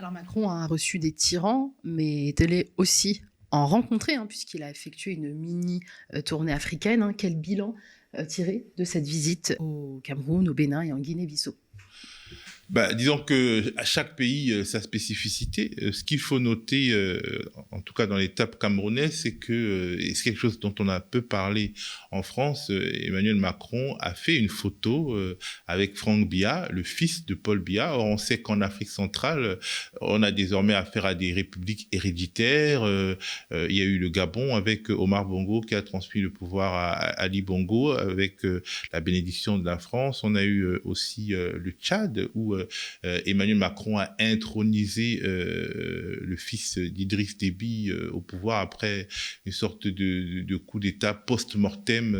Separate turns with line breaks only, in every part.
Alors Macron a reçu des tyrans, mais est allé aussi en rencontrer, puisqu'il a effectué une mini tournée africaine. Quel bilan tirer de cette visite au Cameroun, au Bénin et en Guinée-Bissau?
Disons que à chaque pays sa spécificité. Ce qu'il faut noter, en tout cas dans l'étape camerounaise, c'est que et c'est quelque chose dont on a peu parlé en France. Emmanuel Macron a fait une photo avec Franck Biya, le fils de Paul Biya. Or, on sait qu'en Afrique centrale, on a désormais affaire à des républiques héréditaires. Il y a eu le Gabon avec Omar Bongo qui a transmis le pouvoir à Ali Bongo avec la bénédiction de la France. On a eu aussi le Tchad où Emmanuel Macron a intronisé le fils d'Idriss Déby au pouvoir après une sorte de coup d'État post-mortem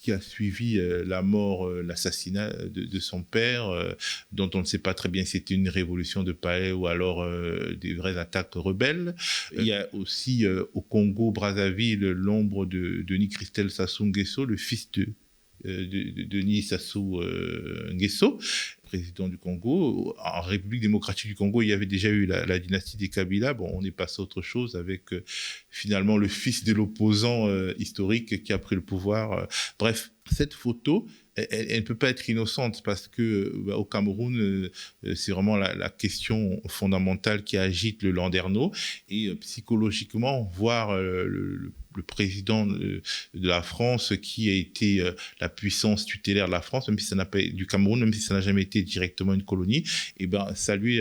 qui a suivi la mort, l'assassinat de son père, dont on ne sait pas très bien si c'était une révolution de palais ou alors des vraies attaques rebelles. Il y a aussi au Congo-Brazzaville l'ombre de Denis Christel Sassou Nguesso, le fils de Denis Sassou Nguesso, président du Congo. En République démocratique du Congo, il y avait déjà eu la dynastie des Kabila. Bon, on est passé à autre chose avec finalement le fils de l'opposant historique qui a pris le pouvoir. Bref, cette photo, elle ne peut pas être innocente parce que au Cameroun, c'est vraiment la question fondamentale qui agite le landerneau. Et psychologiquement, voir le président de la France qui a été la puissance tutélaire de la France, même si ça n'a pas du Cameroun, même si ça n'a jamais été directement une colonie, et saluer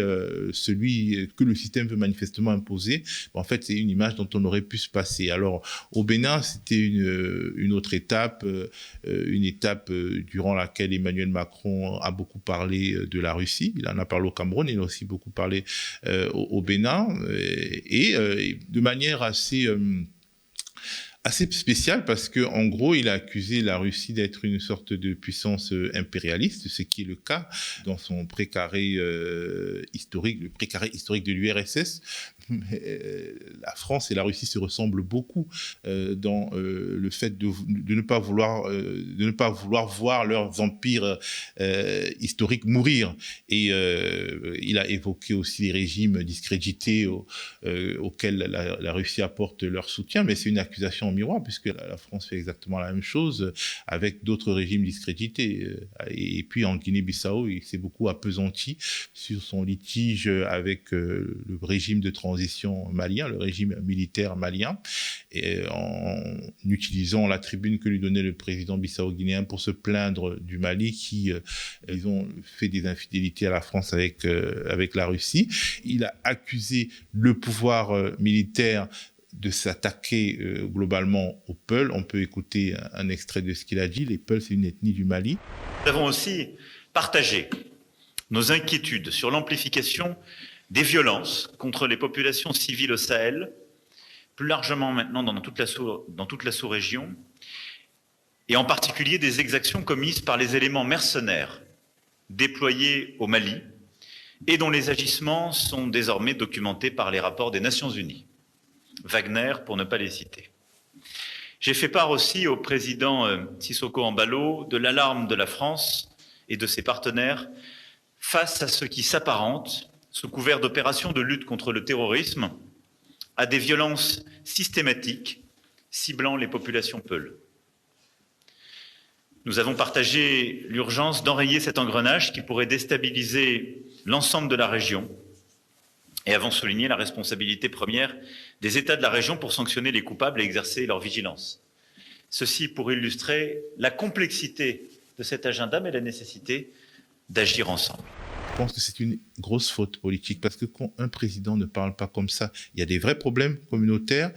celui que le système veut manifestement imposer, en fait, c'est une image dont on aurait pu se passer. Alors, au Bénin, c'était une autre étape, durant laquelle Emmanuel Macron a beaucoup parlé de la Russie. Il en a parlé au Cameroun, il a aussi beaucoup parlé au Bénin, et de manière assez spécial parce que en gros il a accusé la Russie d'être une sorte de puissance impérialiste, ce qui est le cas dans son précaré historique, le précaré historique de l'URSS. La France et la Russie se ressemblent beaucoup dans le fait de ne pas vouloir voir leurs empires historiques mourir. Et il a évoqué aussi les régimes discrédités auxquels la Russie apporte leur soutien, mais c'est une accusation en miroir puisque la France fait exactement la même chose avec d'autres régimes discrédités. Et puis en Guinée-Bissau, il s'est beaucoup appesanti sur son litige avec le régime de transition malien, le régime militaire malien, et en utilisant la tribune que lui donnait le président bissau-guinéen pour se plaindre du Mali qui ils ont fait des infidélités à la France avec la Russie. Il a accusé le pouvoir militaire de s'attaquer globalement aux Peuls. On peut écouter un extrait de ce qu'il a dit. Les Peuls, c'est une ethnie du Mali.
Nous avons aussi partagé nos inquiétudes sur l'amplification des violences contre les populations civiles au Sahel, plus largement maintenant dans toute la sous-région, et en particulier des exactions commises par les éléments mercenaires déployés au Mali et dont les agissements sont désormais documentés par les rapports des Nations Unies. Wagner, pour ne pas les citer. J'ai fait part aussi au président Sissoko Embalo de l'alarme de la France et de ses partenaires face à ce qui s'apparente, sous couvert d'opérations de lutte contre le terrorisme, à des violences systématiques ciblant les populations peules. Nous avons partagé l'urgence d'enrayer cet engrenage qui pourrait déstabiliser l'ensemble de la région et avons souligné la responsabilité première des États de la région pour sanctionner les coupables et exercer leur vigilance. Ceci pour illustrer la complexité de cet agenda, mais la nécessité d'agir ensemble.
Je pense que c'est une grosse faute politique parce que quand un président ne parle pas comme ça, il y a des vrais problèmes communautaires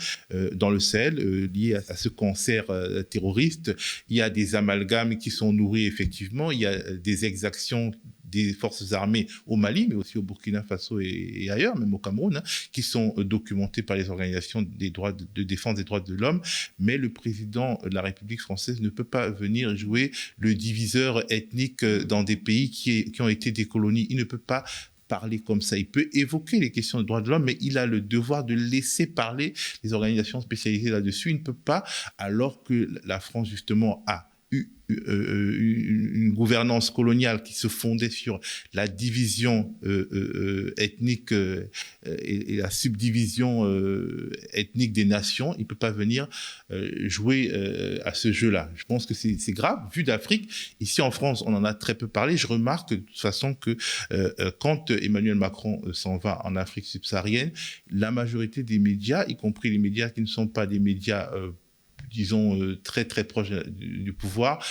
dans le Sahel liés à ce cancer terroriste. Il y a des amalgames qui sont nourris effectivement. Il y a des exactions des forces armées au Mali, mais aussi au Burkina Faso et ailleurs, même au Cameroun, qui sont documentées par les organisations de défense des droits de l'homme. Mais le président de la République française ne peut pas venir jouer le diviseur ethnique dans des pays qui ont été des colonies. Il ne peut pas parler comme ça. Il peut évoquer les questions des droits de l'homme, mais il a le devoir de laisser parler les organisations spécialisées là-dessus. Il ne peut pas, alors que la France, justement, a une gouvernance coloniale qui se fondait sur la division ethnique et la subdivision ethnique des nations, il ne peut pas venir jouer à ce jeu-là. Je pense que c'est grave. Vu d'Afrique, ici en France, on en a très peu parlé. Je remarque de toute façon que quand Emmanuel Macron s'en va en Afrique subsaharienne, la majorité des médias, y compris les médias qui ne sont pas des médias disons, très très proches du pouvoir,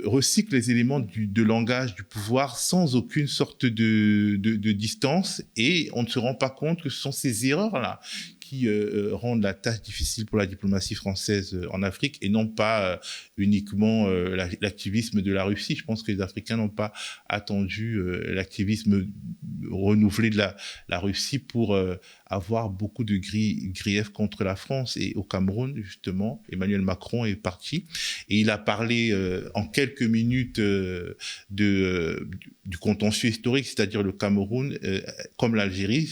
recycle les éléments de langage du pouvoir sans aucune sorte de distance, et on ne se rend pas compte que ce sont ces erreurs-là qui rendent la tâche difficile pour la diplomatie française en Afrique, et non pas uniquement l'activisme de la Russie. Je pense que les Africains n'ont pas attendu l'activisme renouvelé de la Russie pour avoir beaucoup de griefs contre la France. Et au Cameroun, justement, Emmanuel Macron est parti, et il a parlé en quelques minutes du contentieux historique, c'est-à-dire le Cameroun, comme l'Algérie,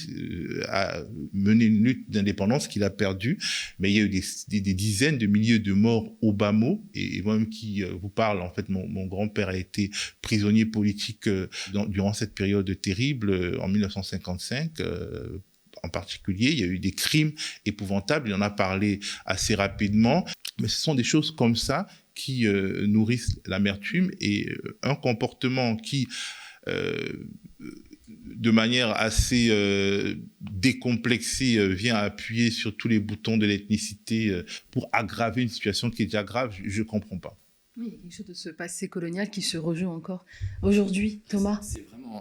a mené une lutte d'indépendance qu'il a perdue, mais il y a eu des dizaines de milliers de morts au bas mot. Et moi-même qui vous parle, en fait, mon grand-père a été prisonnier politique durant cette période terrible, en 1955, en particulier. Il y a eu des crimes épouvantables, il en a parlé assez rapidement, mais ce sont des choses comme ça qui nourrissent l'amertume, et un comportement qui de manière assez décomplexée vient appuyer sur tous les boutons de l'ethnicité pour aggraver une situation qui est déjà grave, je ne comprends pas.
Oui, il y a quelque chose de ce passé colonial qui se rejoue encore aujourd'hui, Thomas.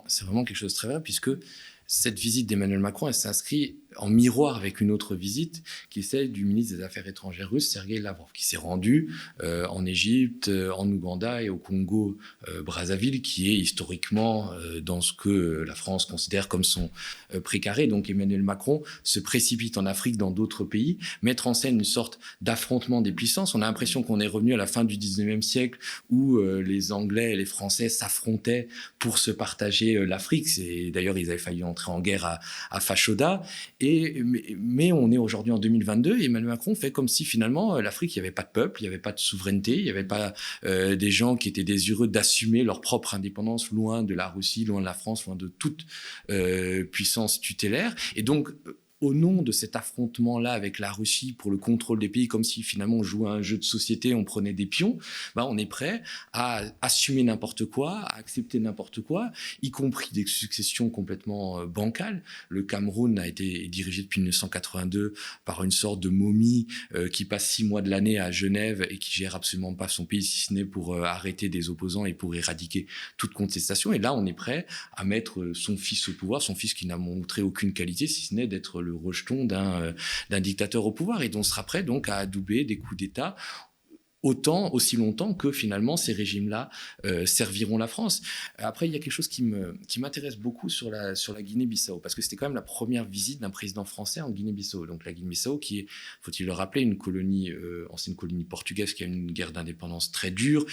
C'est vraiment quelque chose de très vrai, puisque cette visite d'Emmanuel Macron, elle s'inscrit en miroir avec une autre visite qui est celle du ministre des Affaires étrangères russe, Sergueï Lavrov, qui s'est rendu en Égypte, en Ouganda et au Congo Brazzaville, qui est historiquement dans ce que la France considère comme son précaré. Donc Emmanuel Macron se précipite en Afrique, dans d'autres pays, mettre en scène une sorte d'affrontement des puissances. On a l'impression qu'on est revenu à la fin du 19e siècle où les Anglais et les Français s'affrontaient pour se partager l'Afrique. D'ailleurs, ils avaient failli entrer en guerre à Fashoda. Mais on est aujourd'hui en 2022, et Emmanuel Macron fait comme si finalement l'Afrique, il n'y avait pas de peuple, il n'y avait pas de souveraineté, il n'y avait pas des gens qui étaient désireux d'assumer leur propre indépendance, loin de la Russie, loin de la France, loin de toute puissance tutélaire. Et donc, au nom de cet affrontement-là avec la Russie pour le contrôle des pays, comme si finalement on jouait à un jeu de société, on prenait des pions, on est prêt à assumer n'importe quoi, à accepter n'importe quoi, y compris des successions complètement bancales. Le Cameroun a été dirigé depuis 1982 par une sorte de momie qui passe 6 mois de l'année à Genève et qui gère absolument pas son pays, si ce n'est pour arrêter des opposants et pour éradiquer toute contestation. Et là, on est prêt à mettre son fils au pouvoir, son fils qui n'a montré aucune qualité, si ce n'est d'être le rejeton d'un dictateur au pouvoir, et on sera prêt donc à adouber des coups d'État aussi longtemps que finalement ces régimes-là serviront la France. Après, il y a quelque chose qui m'intéresse beaucoup sur la Guinée-Bissau, parce que c'était quand même la première visite d'un président français en Guinée-Bissau. Donc la Guinée-Bissau, qui est, faut-il le rappeler, une colonie, ancienne colonie portugaise, qui a eu une guerre d'indépendance très dure,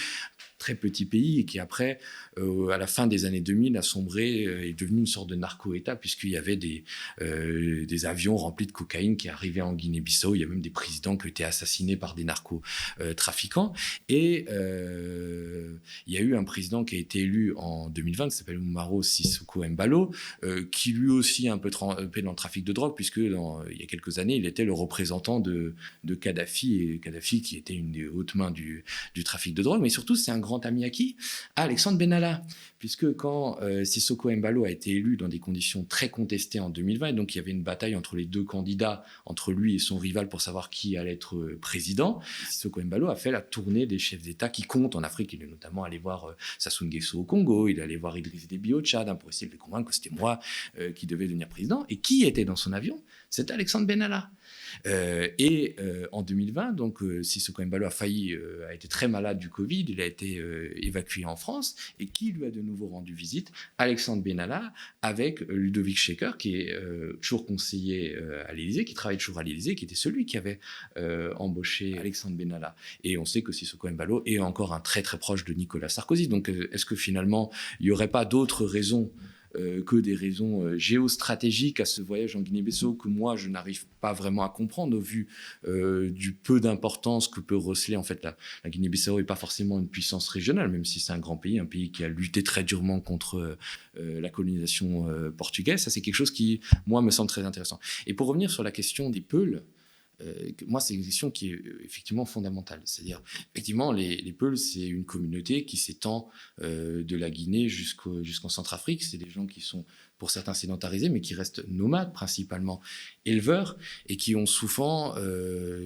très petit pays, et qui après, à la fin des années 2000, a sombré, est devenu une sorte de narco-État, puisqu'il y avait des avions remplis de cocaïne qui arrivaient en Guinée-Bissau. Il y a même des présidents qui ont été assassinés par des narco-trafiquants. Et il y a eu un président qui a été élu en 2020, qui s'appelle Umaro Sissoco Embalo, qui lui aussi a un peu trempé dans le trafic de drogue, puisque il y a quelques années, il était le représentant de Kadhafi, et Kadhafi qui était une des hautes mains du trafic de drogue. Mais surtout, c'est un grand ami à qui ? À Alexandre Benalla, puisque quand Sissoko Embalo a été élu dans des conditions très contestées en 2020, et donc il y avait une bataille entre les deux candidats, entre lui et son rival, pour savoir qui allait être président, Sissoko Embalo a fait la tournée des chefs d'État qui comptent en Afrique. Il est notamment allé voir Sassou Nguesso au Congo, il est allé voir Idriss Déby au Tchad, pour essayer de les convaincre que c'était moi qui devais devenir président. Et qui était dans son avion ? C'était Alexandre Benalla. En 2020, donc Sissoko Embalo a été très malade du Covid, il a été évacué en France, et qui lui a de nouveau rendu visite ? Alexandre Benalla, avec Ludovic Schecker, qui est toujours conseiller à l'Élysée, qui travaille toujours à l'Élysée, qui était celui qui avait embauché Alexandre Benalla. Et on sait que Sissoko Embalo est encore un très très proche de Nicolas Sarkozy. Donc est-ce que finalement il n'y aurait pas d'autres raisons que des raisons géostratégiques à ce voyage en Guinée-Bissau que moi, je n'arrive pas vraiment à comprendre au vu du peu d'importance que peut receler en fait la Guinée-Bissau n'est pas forcément une puissance régionale, même si c'est un pays qui a lutté très durement contre la colonisation portugaise. Ça, c'est quelque chose qui, moi, me semble très intéressant. Et pour revenir sur la question des Peuls, moi, c'est une question qui est effectivement fondamentale. C'est-à-dire, effectivement, les Peuls, c'est une communauté qui s'étend de la Guinée jusqu'en Centrafrique. C'est des gens qui sont, pour certains, sédentarisés, mais qui restent nomades, principalement éleveurs, et qui ont souvent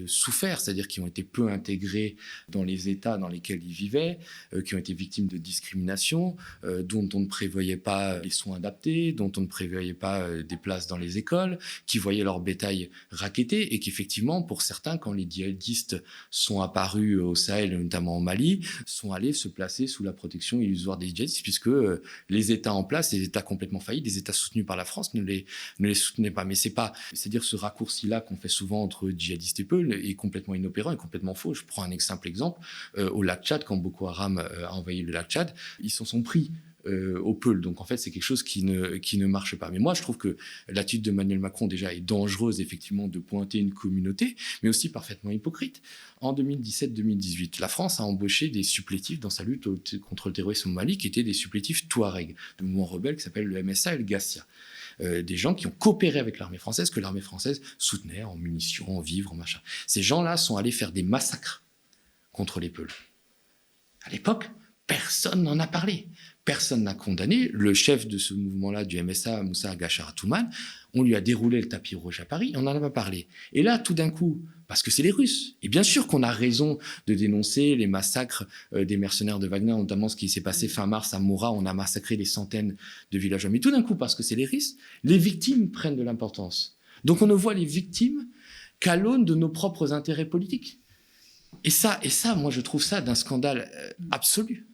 souffert, c'est-à-dire qui ont été peu intégrés dans les États dans lesquels ils vivaient, qui ont été victimes de discrimination, dont on ne prévoyait pas les soins adaptés, dont on ne prévoyait pas des places dans les écoles, qui voyaient leur bétail racketté, et qu'effectivement, pour certains, quand les djihadistes sont apparus au Sahel, notamment au Mali, sont allés se placer sous la protection illusoire des djihadistes, puisque les États en place, les États complètement faillis, des États soutenus par la France, ne les soutenaient pas. Mais c'est-à-dire ce raccourci-là qu'on fait souvent entre djihadistes et Peuls est complètement inopérant et complètement faux. Je prends un simple exemple. Au lac Tchad, quand Boko Haram a envahi le lac Tchad, ils s'en sont pris aux Peuls. Donc en fait, c'est quelque chose qui ne marche pas. Mais moi, je trouve que l'attitude d'Emmanuel Macron déjà est dangereuse, effectivement, de pointer une communauté, mais aussi parfaitement hypocrite. En 2017-2018, la France a embauché des supplétifs dans sa lutte contre le terrorisme au Mali, qui étaient des supplétifs Touareg, de mouvement rebelle qui s'appelle le MSA et le Gassia. Des gens qui ont coopéré avec l'armée française, que l'armée française soutenait en munitions, en vivres, en machin. Ces gens-là sont allés faire des massacres contre les Peuls. À l'époque, personne n'en a parlé. Personne n'a condamné. Le chef de ce mouvement-là, du MSA, Moussa Gachar Atoumane, on lui a déroulé le tapis rouge à Paris, on n'en a pas parlé. Et là, tout d'un coup, parce que c'est les Russes, et bien sûr qu'on a raison de dénoncer les massacres des mercenaires de Wagner, notamment ce qui s'est passé fin mars à Moura, on a massacré des centaines de villageois. Mais tout d'un coup, parce que c'est les Russes, les victimes prennent de l'importance. Donc on ne voit les victimes qu'à l'aune de nos propres intérêts politiques. Et ça, moi, je trouve ça d'un scandale absolu.